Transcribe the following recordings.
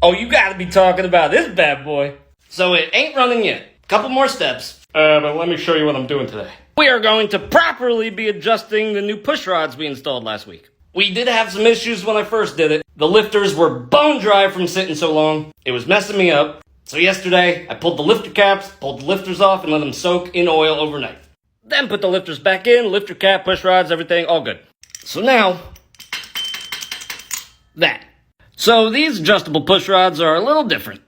Oh, you gotta be talking about this bad boy. So it ain't running yet. Couple more steps. But let me show you what I'm doing today. We are going to properly be adjusting the new push rods we installed last week. We did have some issues when I first did it. The lifters were bone dry from sitting so long. It was messing me up. So yesterday, I pulled the lifter caps, pulled the lifters off, and let them soak in oil overnight. Then put the lifters back in, lifter cap, push rods, everything, all good. So now, that. So these adjustable push rods are a little different.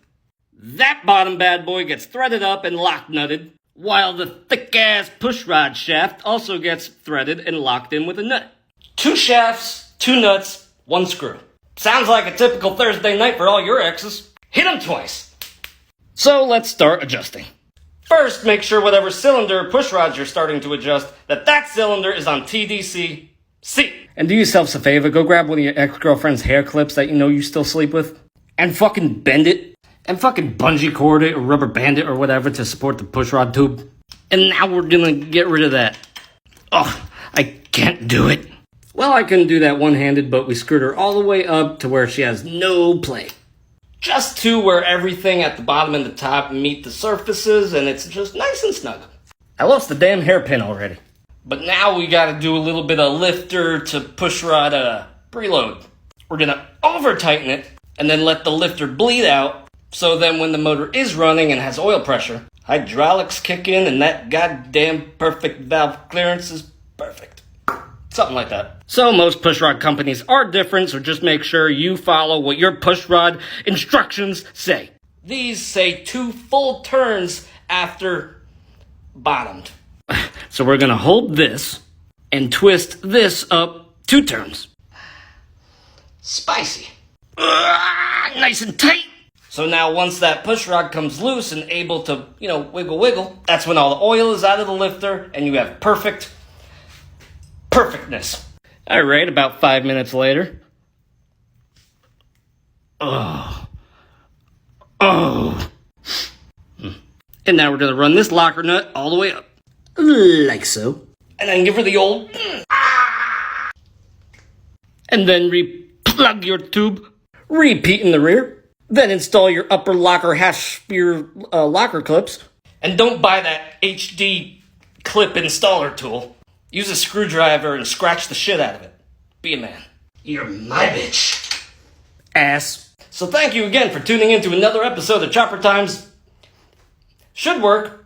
That bottom bad boy gets threaded up and lock nutted, while the thick-ass push rod shaft also gets threaded and locked in with a nut. 2 shafts, 2 nuts, 1 screw. Sounds like a typical Thursday night for all your exes. Hit them twice. So let's start adjusting. First, make sure whatever cylinder or push rods you're starting to adjust, that cylinder is on TDC-C. And do yourselves a favor, go grab one of your ex-girlfriend's hair clips that you know you still sleep with, and fucking bend it, and fucking bungee cord it or rubber band it or whatever to support the push rod tube. And now we're gonna get rid of that. Oh, I can't do it. Well, I couldn't do that one-handed, but we screwed her all the way up to where she has no play. Just to where everything at the bottom and the top meet the surfaces, and it's just nice and snug. I lost the damn hairpin already. But now we gotta do a little bit of lifter to push rod preload. We're gonna over-tighten it, and then let the lifter bleed out, so then when the motor is running and has oil pressure, hydraulics kick in, and that goddamn perfect valve clearance is perfect. Something like that. So most push rod companies are different, so just make sure you follow what your push rod instructions say. These say 2 full turns after bottomed. So we're gonna hold this and twist this up 2 turns. Spicy. Nice and tight. So now once that push rod comes loose and able to, wiggle, that's when all the oil is out of the lifter and you have perfectness. All right, about 5 minutes later. Oh. And now we're going to run this locker nut all the way up. Like so. And then give her the old... And then re-plug your tube. Repeat in the rear. Then install your upper locker hash spear locker clips. And don't buy that HD clip installer tool. Use a screwdriver and scratch the shit out of it. Be a man. You're my bitch. Ass. So thank you again for tuning in to another episode of Chopper Times. Should work.